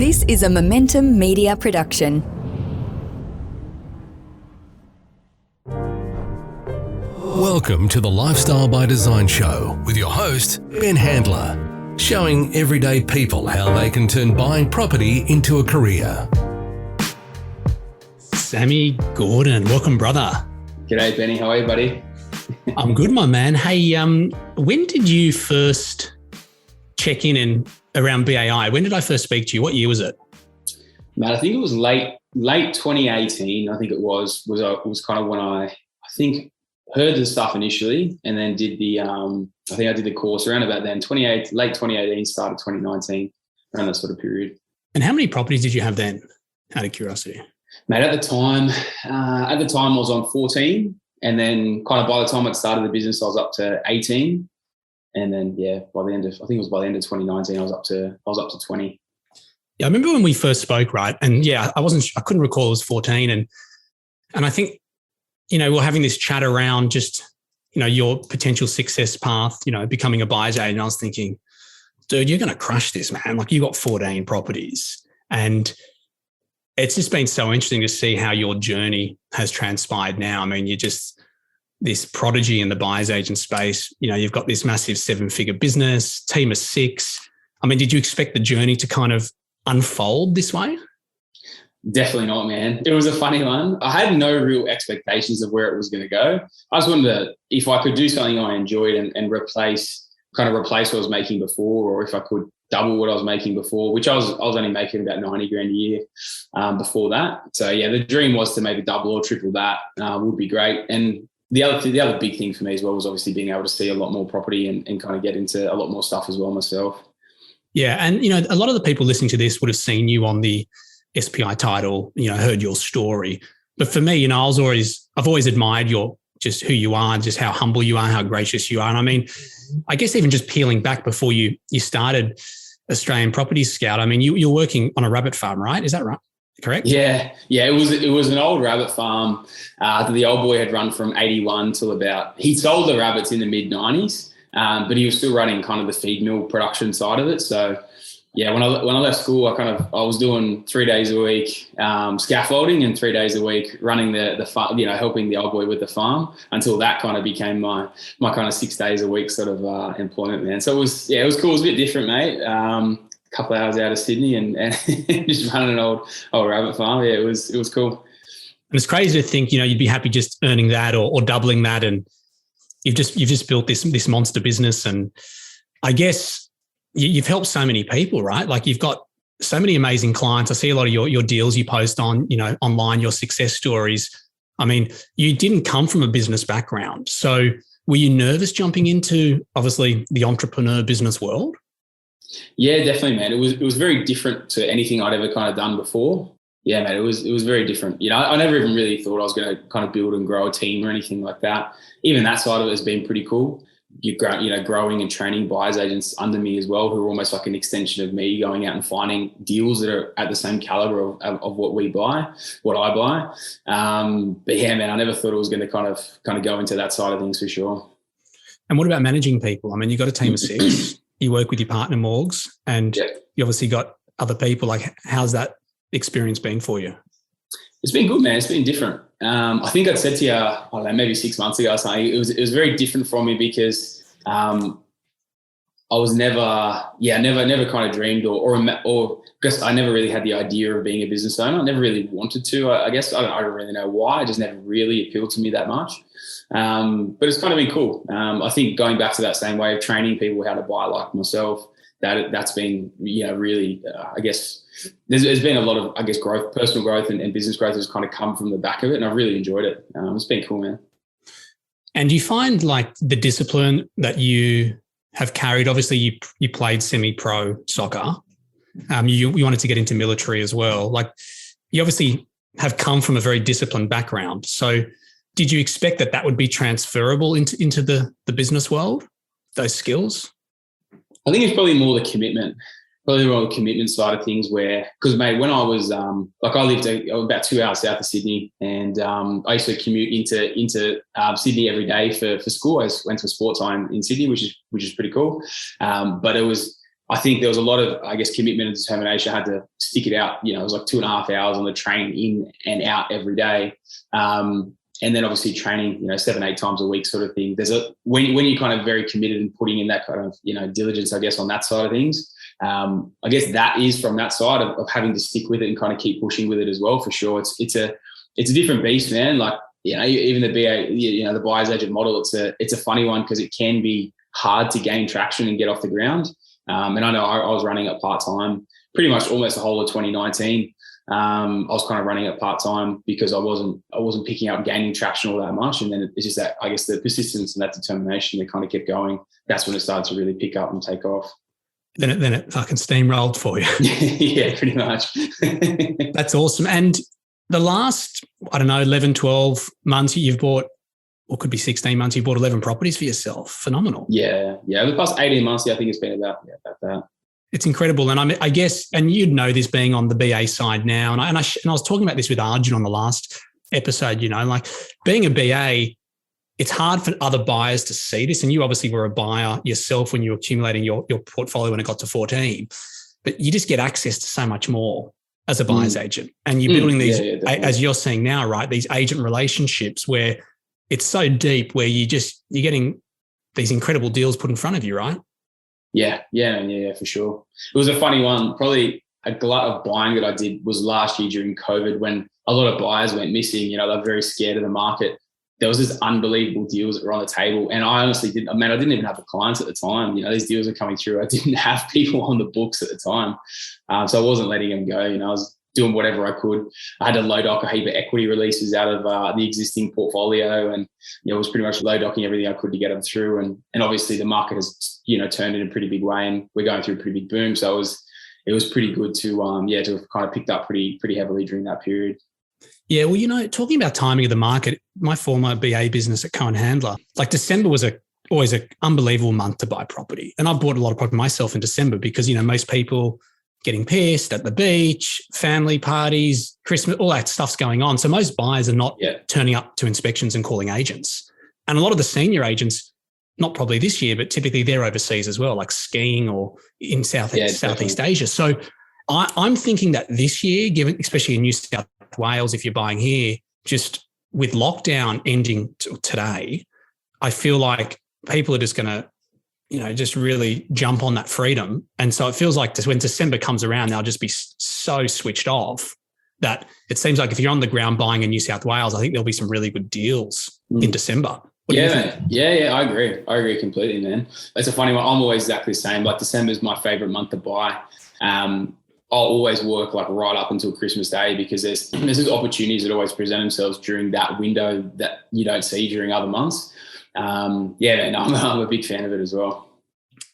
This is a Momentum Media production. Welcome to the Lifestyle by Design show with your host, Ben Handler, showing everyday people how they can turn buying property into a career. Sammy Gordon, welcome, brother. G'day, Benny. How are you, buddy? I'm good, my man. Hey, when did you first check in and around BAI? When did I first speak to you? What year was it? Mate, I think it was late 2018. I think it was kind of when I think heard the stuff initially, and then did the I think I did the course around about then. Late 2018, started 2019, around that sort of period. And how many properties did you have then? Out of curiosity, mate. At the time I was on 14, and then kind of by the time I'd started the business, I was up to 18. And then, by the end of 2019, I was up to 20. Yeah, I remember when we first spoke, right? And I couldn't recall it was 14. And I think, we're having this chat around just, your potential success path, becoming a buyer's agent. And I was thinking, dude, you're going to crush this, man. Like, you got 14 properties. And it's just been so interesting to see how your journey has transpired now. I mean, you're just this prodigy in the buyer's agent space. You've got this massive 7-figure business, team of 6. I mean, did you expect the journey to kind of unfold this way? Definitely not, man. It was a funny one. I had no real expectations of where it was going to go. I just wanted to, if I could do something I enjoyed and replace what I was making before, or if I could double what I was making before, which I was only making about 90 grand a year before that. So the dream was to maybe double or triple that would be great. And the other big thing for me as well was obviously being able to see a lot more property and kind of get into a lot more stuff as well myself. Yeah. And, a lot of the people listening to this would have seen you on the SPI title, heard your story. But for me, I've always admired just who you are, just how humble you are, how gracious you are. And I mean, I guess even just peeling back before you started Australian Property Scout, I mean, you're working on a rabbit farm, right? Is that right? Correct? Yeah. It was an old rabbit farm that the old boy had run from 81 till he sold the rabbits in the mid 90s, but he was still running kind of the feed mill production side of it. So when I left school, I was doing 3 days a week scaffolding and 3 days a week running the farm, helping the old boy with the farm, until that kind of became my kind of 6 days a week sort of employment, man. So it was cool. It was a bit different, mate. Couple of hours out of Sydney and just running an old rabbit farm. Yeah, it was cool. And it's crazy to think, you'd be happy just earning that or doubling that, and you've just built this monster business. And I guess you've helped so many people, right? Like, you've got so many amazing clients. I see a lot of your deals you post on, online, your success stories. I mean, you didn't come from a business background. So were you nervous jumping into, obviously, the entrepreneur business world? Yeah, definitely, man. It was very different to anything I'd ever kind of done before. Yeah, man, it was very different. I never even really thought I was going to kind of build and grow a team or anything like that. Even that side of it has been pretty cool. Growing and training buyers agents under me as well, who are almost like an extension of me, going out and finding deals that are at the same caliber of what I buy. But yeah, man, I never thought it was going to kind of go into that side of things for sure. And what about managing people? I mean, you've got a team of 6. You work with your partner, Morgs, and you obviously got other people. Like, how's that experience been for you? It's been good, man. It's been different. I think I'd said to you, I don't know, maybe 6 months ago or something, it was very different for me because I was never kind of dreamed or guess I never really had the idea of being a business owner. I never really wanted to. I guess I don't really know why. It just never really appealed to me that much. But it's kind of been cool. I think going back to that same way of training people how to buy like myself, that's been, really, I guess there's been a lot of, I guess, growth, personal growth and business growth has kind of come from the back of it. And I've really enjoyed it. It's been cool, man. And do you find like the discipline that you have carried, obviously you played semi-pro soccer. You wanted to get into military as well. Like, you obviously have come from a very disciplined background. So did you expect that would be transferable into the business world, those skills? I think it's probably more the commitment side of things because, mate, when I was, I lived about 2 hours south of Sydney, and I used to commute into Sydney every day for school. I went to a sports line in Sydney, which is pretty cool. But it was I think there was a lot of, I guess, commitment and determination. I had to stick it out. It was like 2.5 hours on the train in and out every day. And then obviously training, 7-8 times a week sort of thing. When you're kind of very committed and putting in that kind of, diligence, I guess, on that side of things. I guess that is from that side of having to stick with it and kind of keep pushing with it as well, for sure. It's a different beast, man. Like, even the BA, the buyer's agent model, it's a funny one because it can be hard to gain traction and get off the ground. And I know I was running it part-time pretty much almost the whole of 2019. I was kind of running it part-time because I wasn't picking up gaining traction all that much. And then it's just that, I guess, the persistence and that determination that kind of kept going. That's when it started to really pick up and take off. Then it fucking steamrolled for you. Yeah, pretty much. That's awesome. And the last, 11, 12 months you've bought, or could be 16 months, you bought 11 properties for yourself. Phenomenal. Yeah. The past 18 months, I think it's been about that. It's incredible. And I guess, and you'd know this being on the BA side now, and I was talking about this with Arjun on the last episode, like being a BA, it's hard for other buyers to see this. And you obviously were a buyer yourself when you were accumulating your portfolio when it got to 14, but you just get access to so much more as a buyer's agent. And you're building these, as you're seeing now, right, these agent relationships where it's so deep where you're getting these incredible deals put in front of you, right? Yeah, for sure. It was a funny one. Probably a glut of buying that I did was last year during COVID when a lot of buyers went missing. They're very scared of the market. There was this unbelievable deals that were on the table. And I honestly didn't even have the clients at the time. These deals are coming through. I didn't have people on the books at the time. So I wasn't letting them go. I was doing whatever I could. I had to low dock a heap of equity releases out of the existing portfolio, and was pretty much low docking everything I could to get them through. And obviously the market has turned in a pretty big way, and we're going through a pretty big boom. So it was pretty good to to have kind of picked up pretty heavily during that period. Yeah, well, talking about timing of the market, my former BA business at Cohen Handler, like December was always an unbelievable month to buy property, and I bought a lot of property myself in December because most people getting pissed at the beach, family parties, Christmas, all that stuff's going on. So most buyers are not turning up to inspections and calling agents. And a lot of the senior agents, not probably this year, but typically they're overseas as well, like skiing or in Southeast Asia. So I'm thinking that this year, given especially in New South Wales, if you're buying here, just with lockdown ending today, I feel like people are just going to just really jump on that freedom. And so it feels like when December comes around, they'll just be so switched off that it seems like if you're on the ground buying in New South Wales, I think there'll be some really good deals in December. What do you think? Yeah, I agree completely, man. It's a funny one. I'm always exactly the same. Like December is my favorite month to buy. I'll always work like right up until Christmas Day because there's these opportunities that always present themselves during that window that you don't see during other months. I'm a big fan of it as well.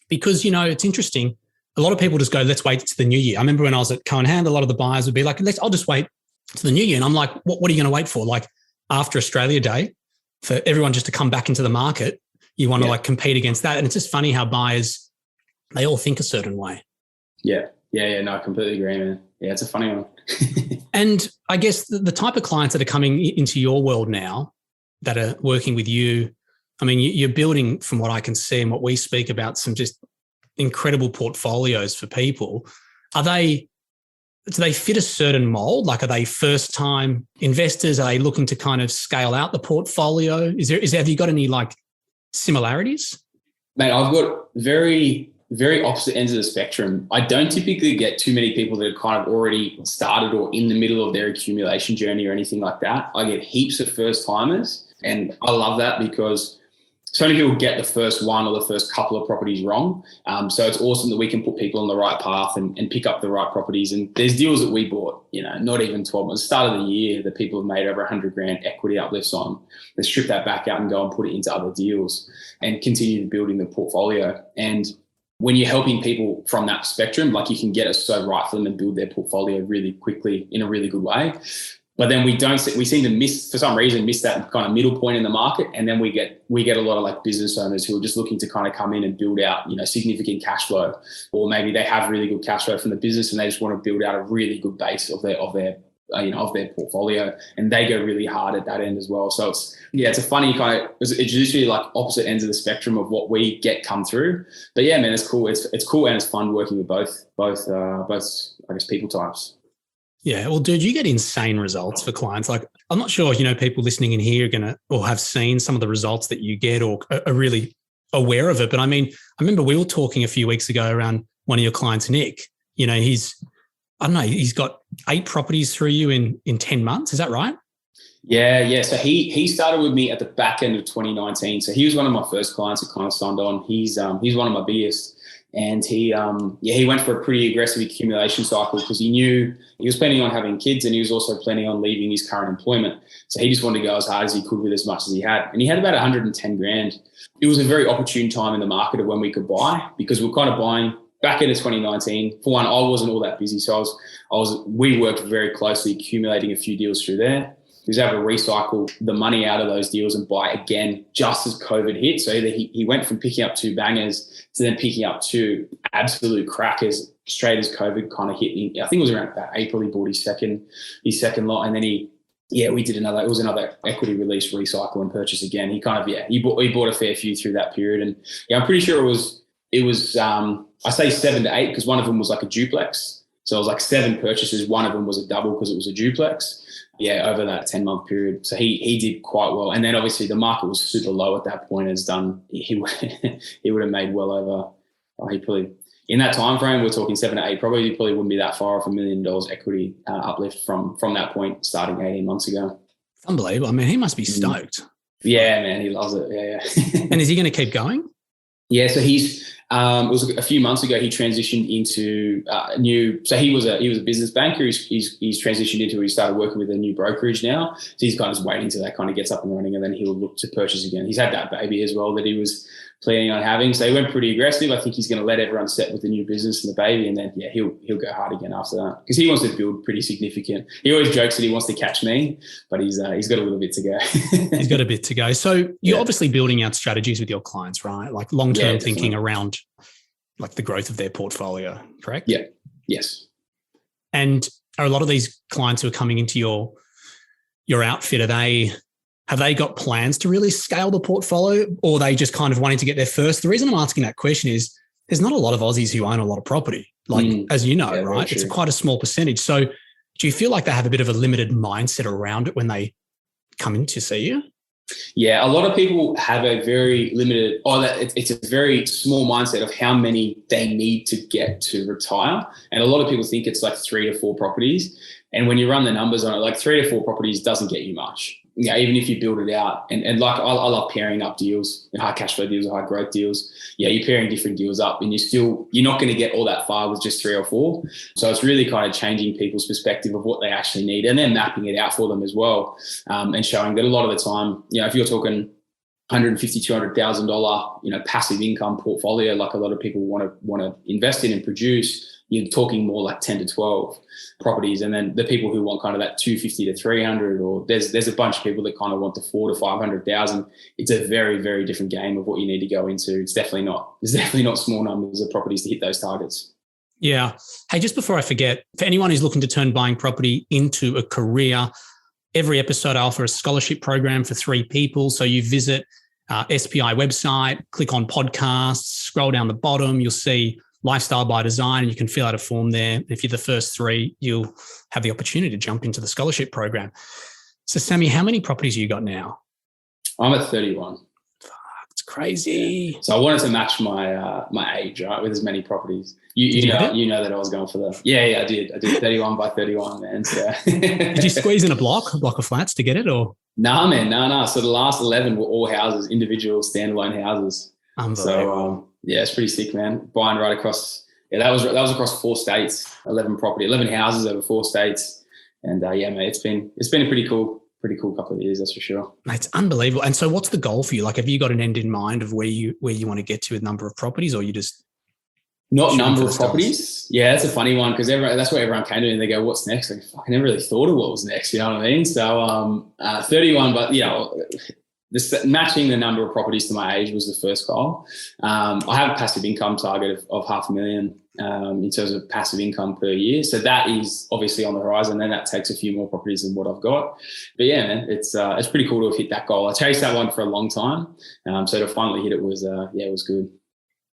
Because, it's interesting. A lot of people just go, let's wait to the new year. I remember when I was at Cohen Hand, a lot of the buyers would be like, I'll just wait to the new year. And I'm like, what are you going to wait for? Like after Australia Day, for everyone just to come back into the market, you want to compete against that. And it's just funny how buyers, they all think a certain way. Yeah. No, I completely agree, man. Yeah, it's a funny one. And I guess the type of clients that are coming into your world now that are working with you, I mean, you're building, from what I can see and what we speak about, some just incredible portfolios for people. Do they fit a certain mold? Like, are they first-time investors? Are they looking to kind of scale out the portfolio? Have you got any like similarities? Mate, I've got very, very opposite ends of the spectrum. I don't typically get too many people that are kind of already started or in the middle of their accumulation journey or anything like that. I get heaps of first-timers, and I love that because so many people get the first one or the first couple of properties wrong. So it's awesome that we can put people on the right path and pick up the right properties. And there's deals that we bought, not even 12 months, start of the year, that people have made over $100,000 equity uplifts on. They strip that back out and go and put it into other deals and continue building the portfolio. And when you're helping people from that spectrum, like you can get it so right for them and build their portfolio really quickly in a really good way. But then we seem to miss that kind of middle point in the market. And then we get a lot of like business owners who are just looking to kind of come in and build out, significant cash flow, or maybe they have really good cash flow from the business and they just want to build out a really good base of their of their portfolio, and they go really hard at that end as well. So it's a funny kind of, it's usually like opposite ends of the spectrum of what we get come through. But yeah, man, it's cool. It's cool, and it's fun working with both I guess people types. Yeah, well, dude, you get insane results for clients. Like, I'm not sure, people listening in here are going to, or have seen some of the results that you get or are really aware of it. But I mean, I remember we were talking a few weeks ago around one of your clients, Nick. He's got 8 properties through you in 10 months. Is that right? Yeah. So he started with me at the back end of 2019. So he was one of my first clients that kind of signed on. He's one of my biggest. And he went for a pretty aggressive accumulation cycle because he knew he was planning on having kids, and he was also planning on leaving his current employment. So he just wanted to go as hard as he could with as much as he had. And he had about 110 grand. It was a very opportune time in the market of when we could buy, because we were kind of buying back into 2019. For one, I wasn't all that busy. So we worked very closely accumulating a few deals through there. He was able to recycle the money out of those deals and buy again just as COVID hit. So he went from picking up 2 bangers to then picking up 2 absolute crackers straight as COVID kind of hit. I think it was around about April. He bought his second lot, and then we did another. It was another equity release, recycle, and purchase again. He bought a fair few through that period, and I'm pretty sure it was I say 7 to 8 because one of them was like a duplex. So it was like 7 purchases. One of them was a double because it was a duplex. Yeah, over that 10-month period. So he did quite well. And then obviously the market was super low at that point. He would have made well over, he probably, in that time frame, we're talking 7 to 8, probably he probably wouldn't be that far off $1 million equity uplift from that point starting 18 months ago. It's unbelievable. I mean, he must be stoked. Yeah, man, he loves it. Yeah. And is he going to keep going? Yeah, so it was a few months ago. He transitioned into so he was a business banker. He's transitioned into. He started working with a new brokerage now. So he's kind of just waiting till that kind of gets up and running, and then he will look to purchase again. He's had that baby as well that he was planning on having. So he went pretty aggressive. I think he's going to let everyone set with the new business and the baby, and then he'll go hard again after that because he wants to build pretty significant. He always jokes that he wants to catch me, but he's got a little bit to go. He's got a bit to go. So you're obviously building out strategies with your clients, right? Like long-term thinking around like the growth of their portfolio, correct? Yeah. Yes. And are a lot of these clients who are coming into your outfit, have they got plans to really scale the portfolio, or are they just kind of wanting to get there first? The reason I'm asking that question is there's not a lot of Aussies who own a lot of property, as you know, right? It's quite a small percentage. So do you feel like they have a bit of a limited mindset around it when they come in to see you? Yeah, a lot of people have a very limited, it's a very small mindset of how many they need to get to retire. And a lot of people think it's like 3 to 4 properties. And when you run the numbers on it, like 3 to 4 properties doesn't get you much. Yeah, even if you build it out. And like I love pairing up deals, high cash flow deals, high growth deals. Yeah, you're pairing different deals up, and you're not going to get all that far with just 3 or 4. So it's really kind of changing people's perspective of what they actually need, and then mapping it out for them as well, and showing that a lot of the time, if you're talking $150,000, $200,000, passive income portfolio, like a lot of people want to invest in and produce, you're talking more like 10 to 12 properties. And then the people who want kind of that 250 to 300, or there's a bunch of people that kind of want the 4 to 500,000. It's a very, very different game of what you need to go into. There's definitely not small numbers of properties to hit those targets. Yeah. Hey, just before I forget, for anyone who's looking to turn buying property into a career, every episode I offer a scholarship program for 3 people. So you visit SPI website, click on podcasts, scroll down the bottom, you'll see Lifestyle by Design, and you can fill out a form there. If you're the first 3, you'll have the opportunity to jump into the scholarship program. So, Sammy, how many properties you got now? I'm at 31. Fuck, it's crazy. So I wanted to match my age, right, with as many properties. You know that I was going for that. Yeah, I did 31 by 31, man. So. Did you squeeze in a block of flats to get it, or? Nah, man, no. So the last 11 were all houses, individual standalone houses. Unbelievable. So it's pretty sick, man. Buying right across. Yeah, that was across 4 states, 11 houses over 4 states, and mate, it's been a pretty cool couple of years, that's for sure. Mate, it's unbelievable. And so, what's the goal for you? Like, have you got an end in mind of where you want to get to with number of properties, or you just not number of properties? Yeah, that's a funny one because that's what everyone came to me and they go, "What's next?" Like, I never really thought of what was next. You know what I mean? So 31, but matching the number of properties to my age was the first goal. I have a passive income target of $500,000 in terms of passive income per year. So that is obviously on the horizon. Then that takes a few more properties than what I've got. But yeah, man, it's pretty cool to have hit that goal. I chased that one for a long time. So to finally hit it was, it was good.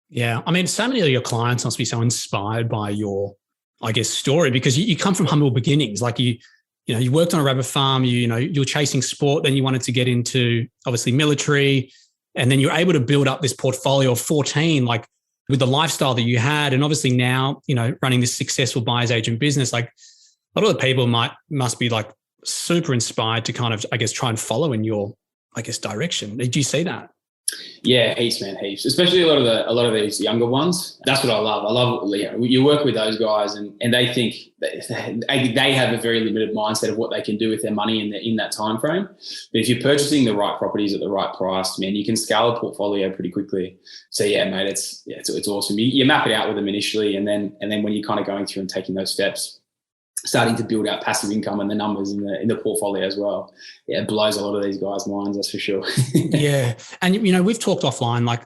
Yeah. I mean, so many of your clients must be so inspired by your, I guess, story, because you come from humble beginnings. Like you worked on a rabbit farm, you're chasing sport, then you wanted to get into obviously military, and then you're able to build up this portfolio of 14, like with the lifestyle that you had. And obviously now, running this successful buyer's agent business, like a lot of the people must be like super inspired to kind of, I guess, try and follow in your, I guess, direction. Did you see that? Yeah, heaps, man, heaps. Especially a lot of these younger ones. That's what I love. I love, you work with those guys, and they think they have a very limited mindset of what they can do with their money in that time frame. But if you're purchasing the right properties at the right price, man, you can scale a portfolio pretty quickly. So yeah, mate, it's awesome. You map it out with them initially, and then when you're kind of going through and taking those steps, starting to build out passive income and the numbers in the portfolio as well. Yeah, it blows a lot of these guys' minds, that's for sure. Yeah. And, we've talked offline, like,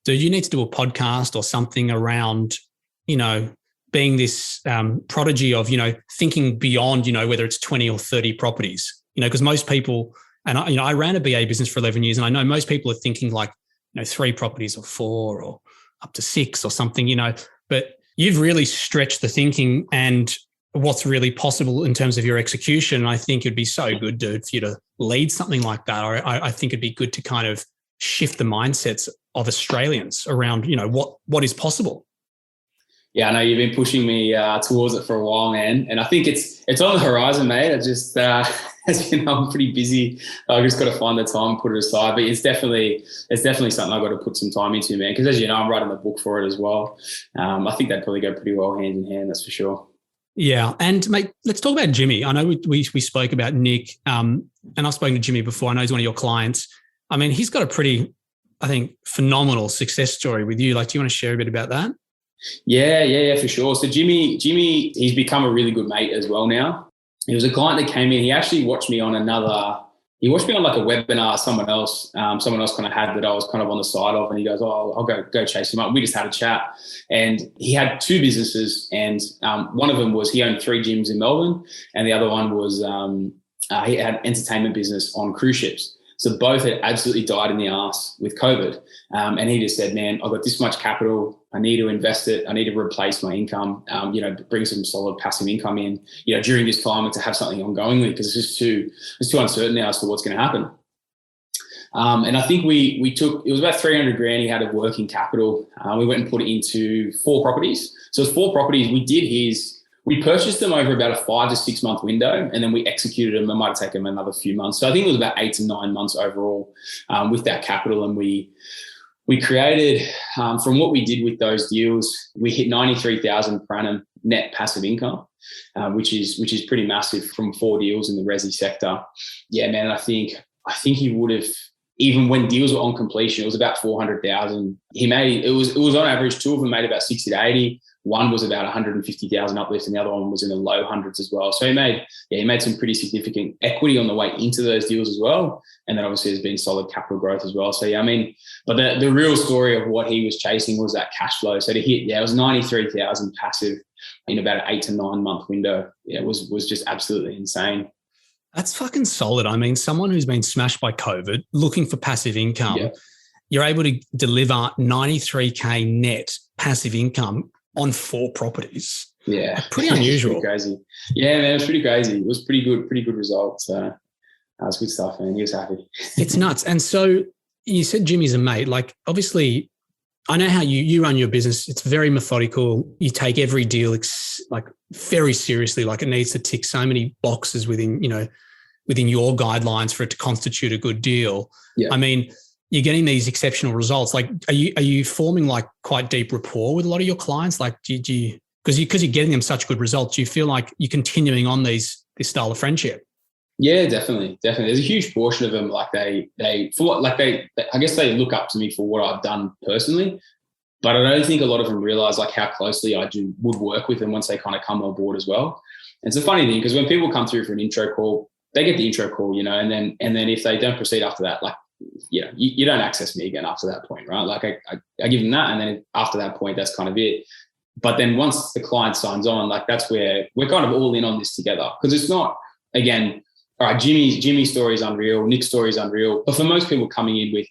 dude, you need to do a podcast or something around, being this prodigy of, thinking beyond, whether it's 20 or 30 properties, because most people, and I ran a BA business for 11 years, and I know most people are thinking like, 3 properties or 4 or up to 6 or something, but you've really stretched the thinking and what's really possible in terms of your execution. I think it'd be so good, dude, for you to lead something like that. Or I think it'd be good to kind of shift the mindsets of Australians around, what is possible. Yeah, I know you've been pushing me towards it for a while, man. And I think it's on the horizon, mate. I just, as you know, I'm pretty busy. I've just got to find the time and put it aside. But it's definitely something I've got to put some time into, man. Because as you know, I'm writing the book for it as well. I think they'd probably go pretty well hand in hand, that's for sure. Yeah. And mate, let's talk about Jimmy. I know we spoke about Nick, and I've spoken to Jimmy before. I know he's one of your clients. I mean, he's got a pretty, I think, phenomenal success story with you. Like, do you want to share a bit about that? Yeah, for sure. So Jimmy, he's become a really good mate as well now. He was a client that came in. He actually watched me on like a webinar someone else kind of had that I was kind of on the side of, and he goes, "Oh, I'll go chase him up." We just had a chat, and he had 2 businesses, and one of them was he owned 3 gyms in Melbourne, and the other one was he had an entertainment business on cruise ships. So both had absolutely died in the arse with COVID. And he just said, man, I've got this much capital. I need to invest it. I need to replace my income, bring some solid passive income in, during this time, and to have something ongoingly, because it's too uncertain now as to what's going to happen. And I think we took, it was about 300 grand he had of working capital. We went and put it into 4 properties. So it's 4 properties. We purchased them over about a 5 to 6 month window, and then we executed them. It might have taken them another few months. So I think it was about 8 to 9 months overall with that capital. And we created, from what we did with those deals, we hit 93,000 per annum net passive income, which is pretty massive from 4 deals in the resi sector. Yeah, man, I think he would have, even when deals were on completion, it was about 400,000. It was on average, 2 of them made about 60 to 80. One was about 150,000 uplift, and the other one was in the low hundreds as well. So he made some pretty significant equity on the way into those deals as well. And then obviously there's been solid capital growth as well. So yeah, I mean, but the real story of what he was chasing was that cash flow. So to hit, it was 93,000 passive in about an 8 to 9 month window. Yeah, it was just absolutely insane. That's fucking solid. I mean, someone who's been smashed by COVID, looking for passive income, You're able to deliver 93K net passive income on 4 properties. Yeah. Pretty unusual. Pretty crazy. Yeah, man, it was pretty crazy. It was pretty good result. So that was good stuff, man. He was happy. It's nuts. And so you said Jimmy's a mate. Like, obviously, I know how you run your business. It's very methodical. You take every deal like very seriously. Like, it needs to tick so many boxes within your guidelines for it to constitute a good deal. Yeah. I mean, you're getting these exceptional results. Like, are you forming like quite deep rapport with a lot of your clients? Like, because you're getting them such good results, do you feel like you're continuing on this style of friendship? Yeah, definitely. There's a huge portion of them, like I guess they look up to me for what I've done personally, but I don't think a lot of them realize like how closely I would work with them once they kind of come on board as well. And it's a funny thing, because when people come through for an intro call, they get the intro call, and then if they don't proceed after that, like, you don't access me again after that point, right? Like I give them that, and then after that point, that's kind of it. But then once the client signs on, like that's where we're kind of all in on this together. Because it's not, again, all right, Jimmy's story is unreal, Nick's story is unreal. But for most people coming in with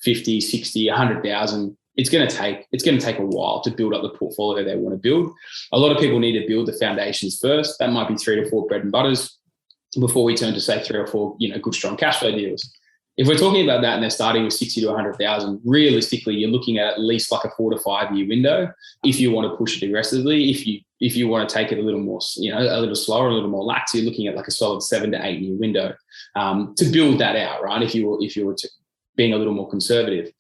50, 60, 100,000, it's going to take a while to build up the portfolio they want to build. A lot of people need to build the foundations first. That might be 3 to 4 bread and butters before we turn to say 3 or 4, good, strong cash flow deals. If we're talking about that and they're starting with 60 to 100,000, realistically, you're looking at least like a 4 to 5 year window. If you want to push it aggressively, if you want to take it a little more, a little slower, a little more lax, you're looking at like a solid 7 to 8 year window to build that out, right? If you were being a little more conservative.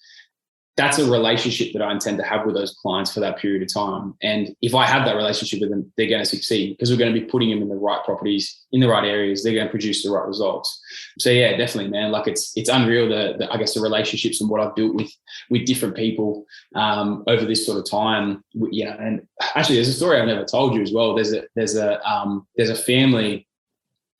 That's a relationship that I intend to have with those clients for that period of time. And if I have that relationship with them, they're going to succeed because we're going to be putting them in the right properties, in the right areas. They're going to produce the right results. So yeah, definitely, man. Like it's unreal, I guess the relationships and what I've built with different people over this sort of time. And actually there's a story I've never told you as well. There's a family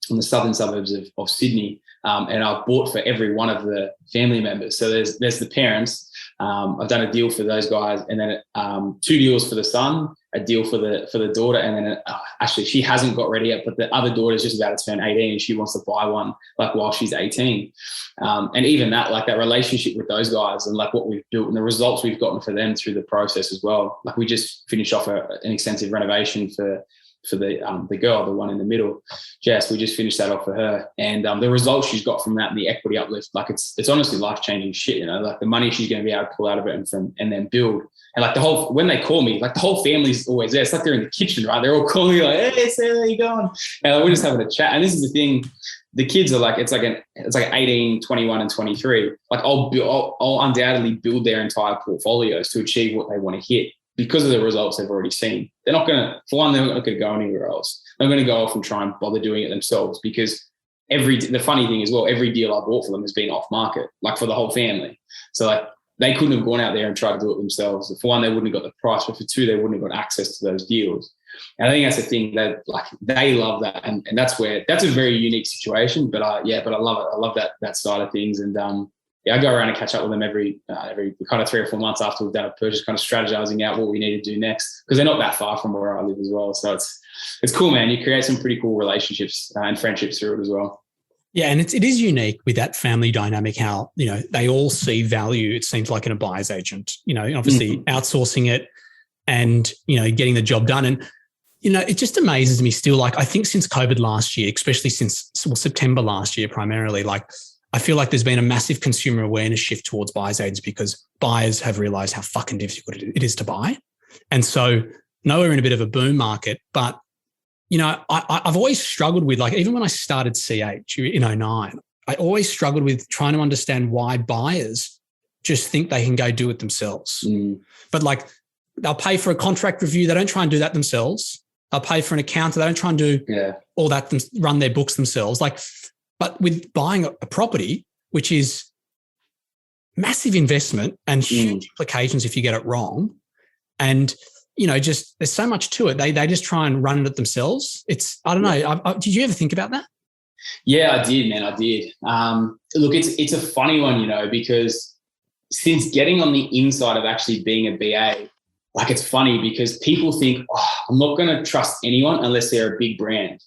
in the southern suburbs of Sydney. And I've bought for every one of the family members. So there's the parents. I've done a deal for those guys, and then 2 deals for the son, a deal for the daughter, and then actually she hasn't got ready yet, but the other daughter is just about to turn 18 and she wants to buy one like while she's 18. And even that, like that relationship with those guys and like what we've built and the results we've gotten for them through the process as well. Like we just finished off an extensive renovation for the girl, the one in the middle, Jess. We just finished that off for her, and the results she's got from that and the equity uplift, like it's honestly life-changing shit. Like the money she's going to be able to pull out of it and then build. And like when they call me, like the whole family's always there. It's like they're in the kitchen, right? They're all calling me like, "Hey, Sarah, how you going?" And we're just having a chat. And this is the thing. The kids are like, it's like 18, 21 and 23. Like I'll undoubtedly build their entire portfolios to achieve what they want to hit, because of the results they've already seen. They're not going to, for one, they're not going to go anywhere else. They're going to go off and try and bother doing it themselves, because the funny thing as well, every deal I bought for them has been off market, like for the whole family. So like they couldn't have gone out there and tried to do it themselves. For one, they wouldn't have got the price, but for two, they wouldn't have got access to those deals. And I think that's the thing that like they love that. And that's a very unique situation, but I love it. I love that side of things. And I go around and catch up with them every kind of 3 or 4 months after we've done a purchase, kind of strategizing out what we need to do next, because they're not that far from where I live as well. So it's cool, man. You create some pretty cool relationships and friendships through it as well. Yeah, and it is unique with that family dynamic, how, they all see value, it seems like, in a buyer's agent, obviously outsourcing it and, getting the job done. And, it just amazes me still. Like, I think since COVID last year, especially since September last year primarily, like, I feel like there's been a massive consumer awareness shift towards buyer's agents, because buyers have realized how fucking difficult it is to buy. And so, no, we're in a bit of a boom market, but I've always struggled with, like, even when I started CH in 2009, I always struggled with trying to understand why buyers just think they can go do it themselves. But like, they'll pay for a contract review. They don't try and do that themselves. They'll pay for an accountant. They don't try and do all that, run their books themselves. Like, but with buying a property, which is massive investment and huge implications if you get it wrong, and just there's so much to it. They just try and run it themselves. I don't know. Did you ever think about that? Yeah, I did, man. I did. Look, it's a funny one, because since getting on the inside of actually being a BA, like, it's funny because people think, I'm not going to trust anyone unless they're a big brand.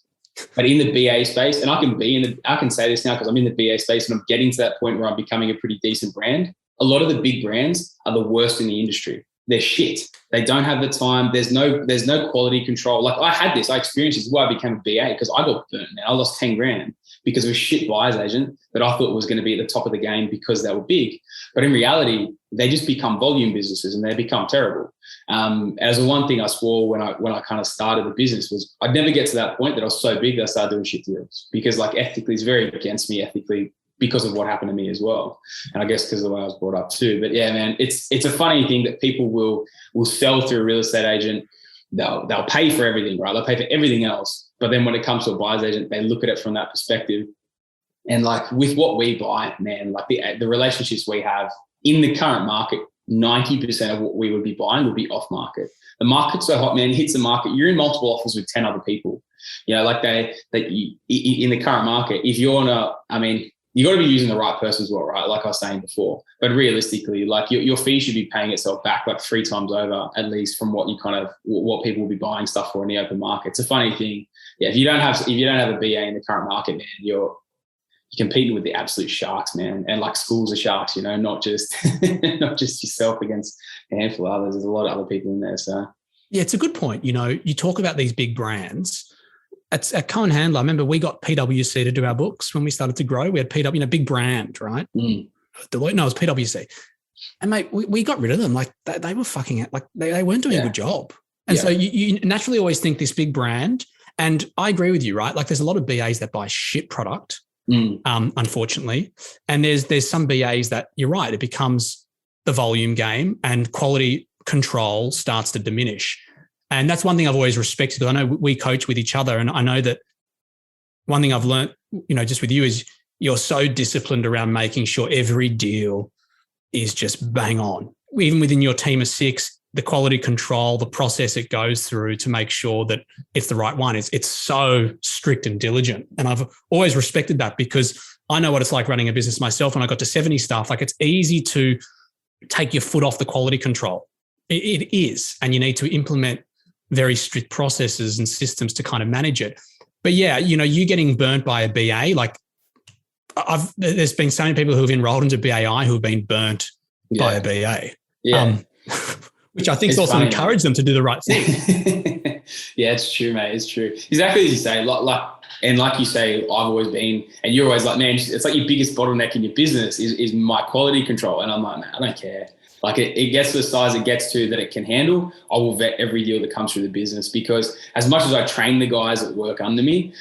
But in the BA space, and I can say this now because I'm in the BA space and I'm getting to that point where I'm becoming a pretty decent brand. A lot of the big brands are the worst in the industry. They're shit. They don't have the time. There's no quality control. Like, I experienced this is why I became a BA, because I got burnt, man. I lost 10 grand because of a shit buyer's agent that I thought was going to be at the top of the game because they were big. But in reality, they just become volume businesses and they become terrible. As the one thing I swore when I kind of started the business was I'd never get to that point that I was so big that I started doing shit deals, because like ethically, it's very against me ethically because of what happened to me as well. And I guess because of the way I was brought up too. But yeah, man, it's a funny thing that people will sell through a real estate agent. They'll pay for everything, right? They'll pay for everything else. But then when it comes to a buyer's agent, they look at it from that perspective. And like with what we buy, man, like the relationships we have in the current market, 90% of what we would be buying would be off market. The market's so hot, man, it hits the market. You're in multiple offers with 10 other people. Like in the current market, if you're you got to be using the right person as well, right? Like I was saying before. But realistically, like your fee should be paying itself back like 3 times over, at least, from what what people will be buying stuff for in the open market. It's a funny thing. Yeah, if you don't have a BA in the current market, man, you're competing with the absolute sharks, man, and like schools of sharks, you know, not just not just yourself against a handful of others. There's a lot of other people in there. So yeah, it's a good point. You know, you talk about these big brands. At Cohen Handler, I remember we got PwC to do our books when we started to grow. We had PwC, you know, big brand, right? Deloitte, no, it was PwC. And mate, we got rid of them. Like they were fucking it. Like they weren't doing a good job. And so you naturally always think this big brand. And I agree with you, right? Like there's a lot of BAs that buy shit product, unfortunately. And there's some BAs that, you're right, it becomes the volume game and quality control starts to diminish. And that's one thing I've always respected. I know we coach with each other, and I know that one thing I've learned, you know, just with you is you're so disciplined around making sure every deal is just bang on. Even within your team of 6, the quality control, the process it goes through to make sure that it's the right one. It's so strict and diligent. And I've always respected that because I know what it's like running a business myself. When I got to 70 staff, like it's easy to take your foot off the quality control. It is. And you need to implement very strict processes and systems to kind of manage it. But yeah, you know, you getting burnt by a BA, like there's been so many people who have enrolled into BAI who have been burnt by a BA. Yeah. Which I think is also funny, encourage them to do the right thing. Yeah, it's true, mate. It's true. Exactly as you say. Like you say, I've always been, and you're always like, man, it's like your biggest bottleneck in your business is my quality control. And I'm like, man, I don't care. Like it gets to the size it gets to that it can handle. I will vet every deal that comes through the business because as much as I train the guys that work under me,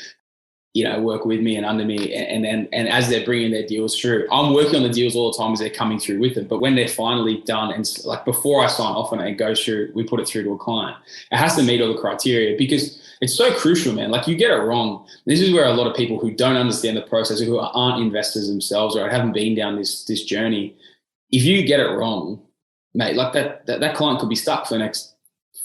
you know, work with me and under me, and as they're bringing their deals through, I'm working on the deals all the time as they're coming through with it. But when they're finally done, and like before I sign off on it, it goes through, we put it through to a client. It has to meet all the criteria because it's so crucial, man. Like you get it wrong. This is where a lot of people who don't understand the process, who aren't investors themselves or haven't been down this journey, if you get it wrong, mate, like that client could be stuck for the next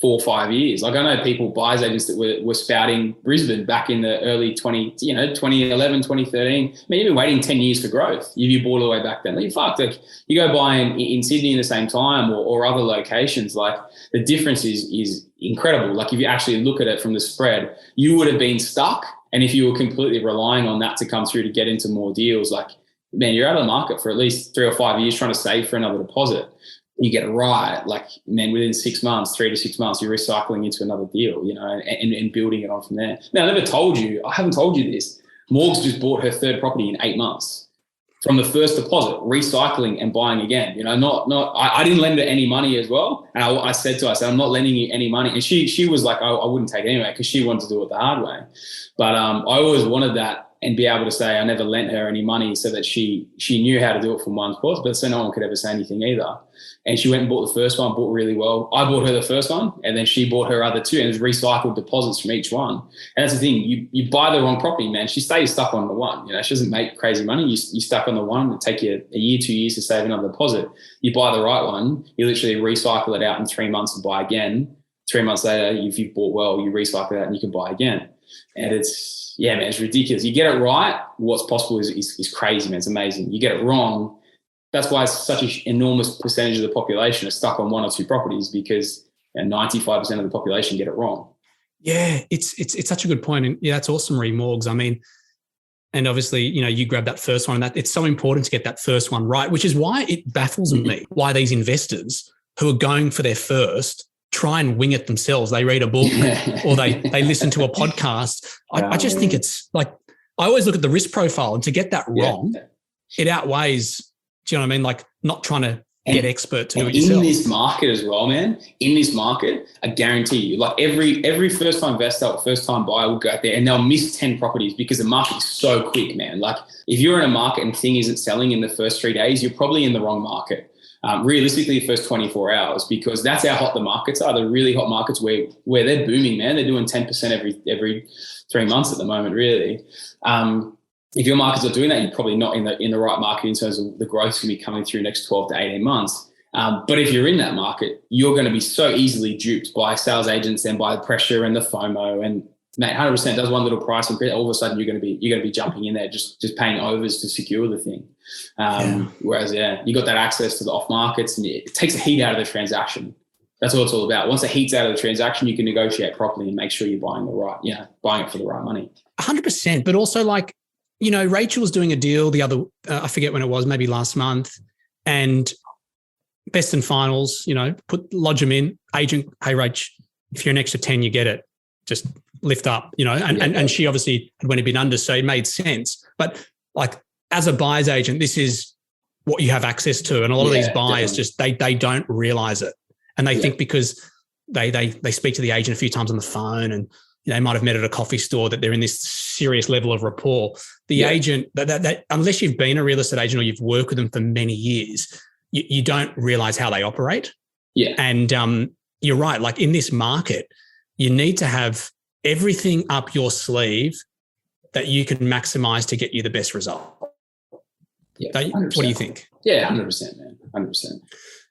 4 or 5 years. Like I know people, buyers agents that were spouting Brisbane back in the early 2011, 2013. I mean, you've been waiting 10 years for growth. You bought all the way back then. Like, you fucked. Like you go buy in Sydney in the same time or other locations. Like the difference is incredible. Like if you actually look at it from the spread, you would have been stuck. And if you were completely relying on that to come through to get into more deals, like, man, you're out of the market for at least 3 or 5 years trying to save for another deposit. You get it right, like, man, within 6 months, 3 to 6 months, you're recycling into another deal, you know, and building it on from there. Now, I haven't told you this. Morgs just bought her 3rd property in 8 months from the first deposit, recycling and buying again. You know, I didn't lend her any money as well. And I said to her, I said, I'm not lending you any money. And she was like, I wouldn't take it anyway because she wanted to do it the hard way. But I always wanted that and be able to say I never lent her any money so that she knew how to do it from one spot, but so no one could ever say anything either. And she went and bought the first one, bought really well. I bought her the first one, and then she bought her other 2, and it was recycled deposits from each one. And that's the thing, you buy the wrong property, man. She stays stuck on the one. You know, she doesn't make crazy money. You stuck on the one. It'll take you a year, 2 years to save another deposit. You buy the right one, you literally recycle it out in 3 months and buy again. 3 months later, if you've bought well, you recycle it out and you can buy again. And it's, yeah, man, it's ridiculous. You get it right, what's possible is crazy, man. It's amazing. You get it wrong, that's why it's such an enormous percentage of the population are stuck on 1 or 2 properties because 95% of the population get it wrong. Yeah, it's such a good point. And yeah, that's awesome, Morgs. I mean, and obviously, you know, you grab that first one, and that it's so important to get that first one right, which is why it baffles me why these investors who are going for their first try and wing it themselves. They read a book or they listen to a podcast. I just think it's like, I always look at the risk profile, and to get that wrong, it outweighs, do you know what I mean? Like not trying to get expert to do it yourself. In this market as well, man, in this market, I guarantee you, like every first-time investor or first-time buyer will go out there and they'll miss 10 properties because the market is so quick, man. Like if you're in a market and thing isn't selling in the first 3 days, you're probably in the wrong market. Realistically, the first 24 hours, because that's how hot the markets are. The really hot markets where they're booming, man. They're doing 10% every 3 months at the moment, really. If your markets are doing that, you're probably not in the right market in terms of the growth going to be coming through next 12 to 18 months. But if you're in that market, you're going to be so easily duped by sales agents and by the pressure and the FOMO. And Mate, 100% does one little price increase. All of a sudden you're going to be jumping in there, just paying overs to secure the thing. Whereas, you got that access to the off markets, and it takes the heat out of the transaction. That's what it's all about. Once the heat's out of the transaction, you can negotiate properly and make sure you're buying buying it for the right money. 100%. But also, like, you know, Rachel was doing a deal the other, I forget when it was, maybe last month, and best and finals, you know, lodge them in, agent, hey, Rach, if you're an extra 10, you get it. Just lift up, you know, and she obviously had only been under, so it made sense. But like, as a buyer's agent, this is what you have access to. And a lot of these buyers definitely. they don't realize it. And they think because they speak to the agent a few times on the phone, and they might have met at a coffee store, that they're in this serious level of rapport. The agent, that unless you've been a real estate agent or you've worked with them for many years, you don't realize how they operate. Yeah. And you're right. Like, in this market, you need to have everything up your sleeve that you can maximize to get you the best result. Yeah, what do you think? Yeah, 100%, man. 100%.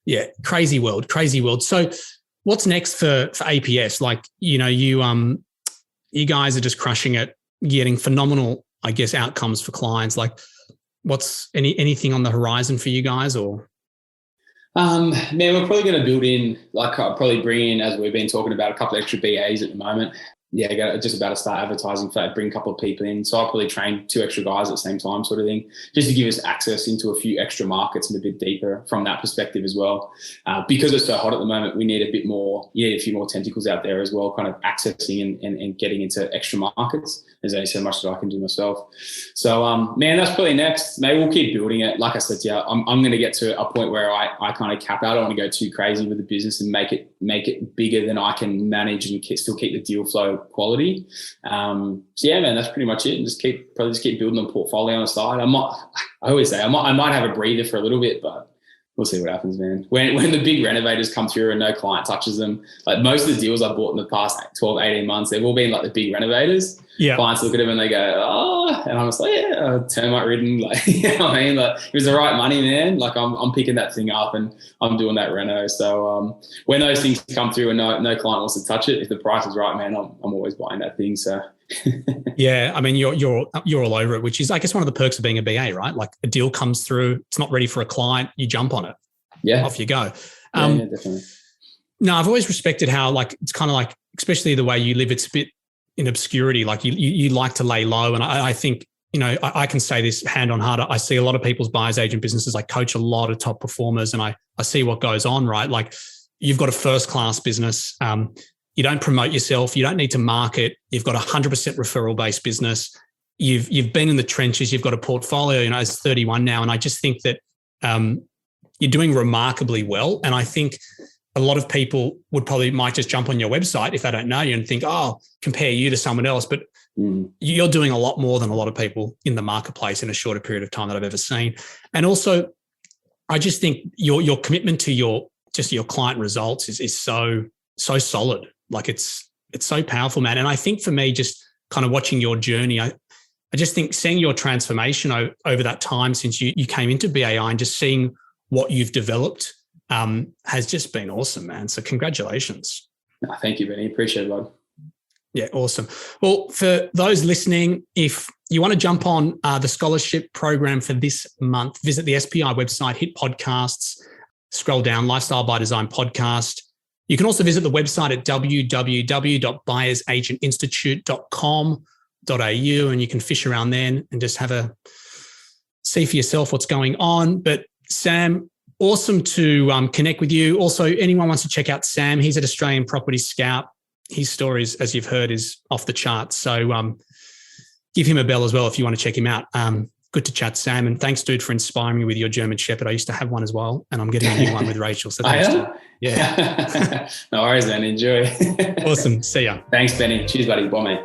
Yeah, crazy world. So what's next for APS? Like, you know, you guys are just crushing it, getting phenomenal, I guess, outcomes for clients. Like, what's anything on the horizon for you guys? Or man, we're probably going to build in, like, I'll probably bring in, as we've been talking about, a couple of extra BAs at the moment. Yeah, just about to start advertising for that, bring a couple of people in. So I'll probably train 2 extra guys at the same time, sort of thing, just to give us access into a few extra markets and a bit deeper from that perspective as well. Because it's so hot at the moment, we need a bit more, a few more tentacles out there as well, kind of accessing and getting into extra markets. There's only so much that I can do myself. So, man, that's probably next. Maybe we'll keep building it. Like I said, I'm going to get to a point where I kind of cap out. I don't want to go too crazy with the business and make it bigger than I can manage and still keep the deal flow quality. So yeah, man, that's pretty much it. And just keep building a portfolio on the side. I always say I might have a breather for a little bit, but we'll see what happens, man. When the big renovators come through and no client touches them, like most of the deals I bought in the past 12, 18 months, they've all been like the big renovators. Yeah. Clients look at them and they go, oh, and I'm just like, termite ridden. Like, you know what I mean? Like, it was the right money, man. Like, I'm picking that thing up and I'm doing that reno. So when those things come through and no client wants to touch it, if the price is right, man, I'm always buying that thing. So yeah, I mean, you're all over it, which is, I guess, one of the perks of being a BA, right? Like, a deal comes through, it's not ready for a client, you jump on it. Yeah. Off you go. Yeah, definitely. No, I've always respected how, like, it's kind of like, especially the way you live, it's a bit in obscurity. Like, you like to lay low. And I think, you know, I can say this hand on heart. I see a lot of people's buyer's agent businesses. I coach a lot of top performers and I see what goes on, right? Like, you've got a first-class business. You don't promote yourself. You don't need to market. You've got 100% referral-based business. You've been in the trenches. You've got a portfolio, you know, it's 31 now. And I just think that you're doing remarkably well. And I think a lot of people might just jump on your website if they don't know you and think, oh, compare you to someone else. But you're doing a lot more than a lot of people in the marketplace in a shorter period of time that I've ever seen. And also, I just think your commitment to your client results is so solid. Like, it's so powerful, man. And I think for me, just kind of watching your journey, I just think seeing your transformation over that time since you came into BAI and just seeing what you've developed has just been awesome, man. So congratulations. Thank you, Benny. Appreciate it, bud. Yeah, awesome. Well, for those listening, if you want to jump on the scholarship program for this month, visit the SPI website, hit podcasts, scroll down, Lifestyle by Design podcast. You can also visit the website at www.buyersagentinstitute.com.au and you can fish around there and just see for yourself what's going on. But Sam, awesome to connect with you. Also, anyone wants to check out Sam, he's at Australian Property Scout. His stories, as you've heard, is off the charts. So give him a bell as well if you want to check him out. Good to chat, Sam. And thanks, dude, for inspiring me with your German Shepherd. I used to have one as well, and I'm getting a new one with Rachel. So thanks, dude. Yeah. No worries, man. Enjoy. Awesome. See ya. Thanks, Benny. Cheers, buddy. Bye, mate.